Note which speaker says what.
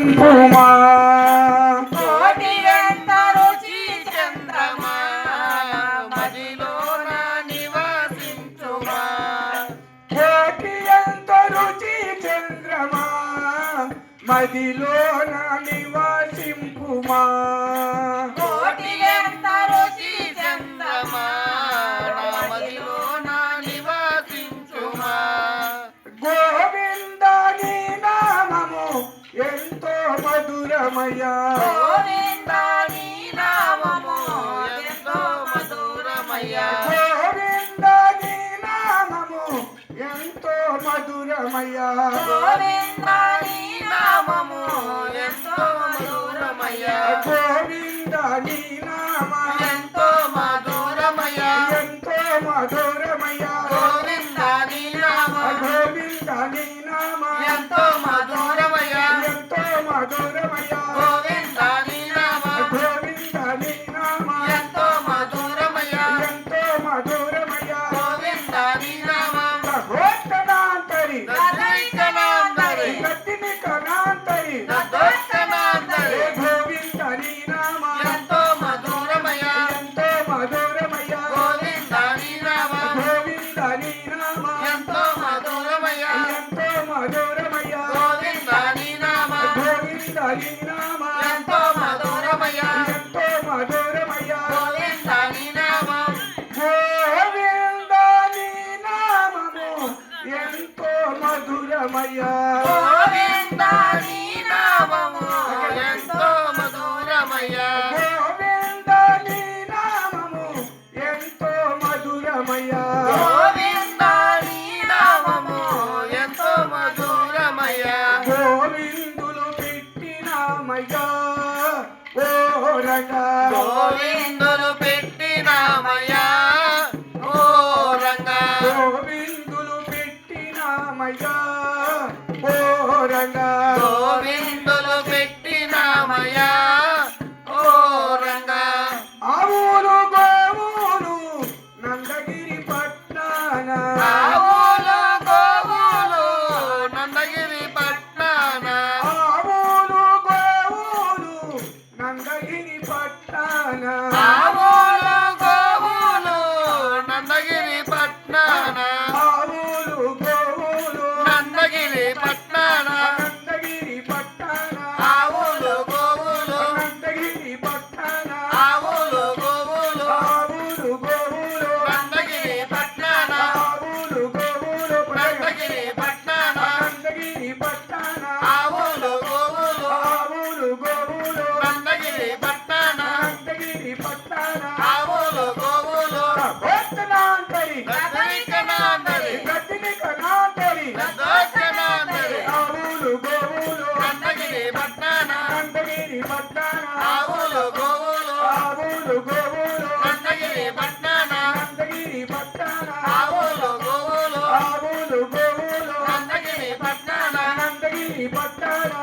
Speaker 1: నివాసింపుమా
Speaker 2: కోటి ఎంత రుచి చంద్రమా మదిలోన నివాసించుమా
Speaker 1: కోటి ఎంత రుచి చంద్రమా మదిలోన నివాసింపుమా
Speaker 2: కోటి ఎంత రుచి చంద్రమా మదిలోన నివాసించుమా
Speaker 1: గోవింద నీ నామము ఎంతో మధురమయ్యా
Speaker 2: గోవింద నీ నామము ఎంతో మధురమయ్యా
Speaker 1: గోవింద నీ నామము ఎంతో మధురమయ్యా
Speaker 2: గోవింద నీ నామము ఎంతో మధురమయ్యా
Speaker 1: గోవింద నీ నామ
Speaker 2: ఎంతో మధురమయ్యా
Speaker 1: ఎంతో మధురమయ్యా
Speaker 2: గోవింద నీ నామ
Speaker 1: గోవింద నీ నామ
Speaker 2: ఎంతో మధురమయ్యా
Speaker 1: ఎంతో మధురమయ్యా
Speaker 2: గోవింద నీ నామ
Speaker 1: గోవింద నీ నామ
Speaker 2: ఎంతో మధురమయ్యా
Speaker 1: ఎంతో మధురమయ్యా
Speaker 2: గోవింద నీ నామ
Speaker 1: భగవత్తనాంతరి
Speaker 2: దైవనాందరి
Speaker 1: గట్టిని కనాంతరి
Speaker 2: దైవనాందరి
Speaker 1: గోవింద నీ నామ
Speaker 2: ఎంతో మధురమయ్యా
Speaker 1: ఎంతో మధురమయ్యా
Speaker 2: గోవింద నీ నామ
Speaker 1: గోవింద నీ నామ
Speaker 2: ఎంతో మధురమయ్యా
Speaker 1: ఎంతో మధురమయ్యా
Speaker 2: గోవింద నీ నామ
Speaker 1: గోవింద నీ నామ
Speaker 2: ఎంతో మధురమయ్యా
Speaker 1: ఎంతో మధురమయ్యా
Speaker 2: గోవింద నీ నామ
Speaker 1: గోవింద నీ నామము ఎంతో మధురమయ్యా
Speaker 2: గోవింద నీ నామము ఎంతో మధురమయ్యా
Speaker 1: గోవింద నీ నామము ఎంతో మధురమయ్యా
Speaker 2: గోవింద నీ నామము ఎంతో మధురమయ్యా
Speaker 1: గోవిందులు పెట్టినామయ్యా ఓ రంగా
Speaker 2: గోవిందులు పెట్టినామయ్యా ఓ రంగా
Speaker 1: గోవిందులు పెట్టినామయ్యా ఓ రంగా
Speaker 2: గోవిందులు పెట్టినామయ్యా ఓ రంగా
Speaker 1: ఆవులు గోవులు నందగిరి పట్నాన
Speaker 2: ఆవులు గోవులు నందగిరి పట్నాన
Speaker 1: ఆవులు గోవులు నందగిరి పట్నాన
Speaker 2: ఆవులు గోవులు నందగిరి పట్నాన
Speaker 1: ఆవులు గోవులు
Speaker 2: నందగిరి పట్నాన
Speaker 1: నందగిరి పట్టాన
Speaker 2: ఆవులు గోవులు
Speaker 1: నందగిరి పట్టాన
Speaker 2: ఆవులు గోవులు
Speaker 1: ఆవులు గోవులు
Speaker 2: నందగిరి పట్నాన
Speaker 1: ఆవులు గోవులు
Speaker 2: నందగిరి పట్నాన
Speaker 1: నందగిరి పట్టాన
Speaker 2: ఆవులు గోవులు
Speaker 1: ఆవులు గోవులు
Speaker 2: నందగిరి పట్నాన
Speaker 1: నందగిరి పట్టాన
Speaker 2: ఆవులు గోవులు
Speaker 1: భక్తనాంతరి
Speaker 2: దైవనాందరి
Speaker 1: గట్టిని కనాంతరి
Speaker 2: దైవనాందరి
Speaker 1: ఆవులు గోవులు
Speaker 2: నందగిరి పట్నాన
Speaker 1: నందగిరి పట్టాన
Speaker 2: ఆవులు గోవులు
Speaker 1: ఆవులు గోవులు
Speaker 2: నందగిరి పట్నాన
Speaker 1: నందగిరి పట్టాన
Speaker 2: ఆవులు గోవులు
Speaker 1: ఆవులు గోవులు
Speaker 2: నందగిరి పట్నాన
Speaker 1: నందగిరి పట్టాన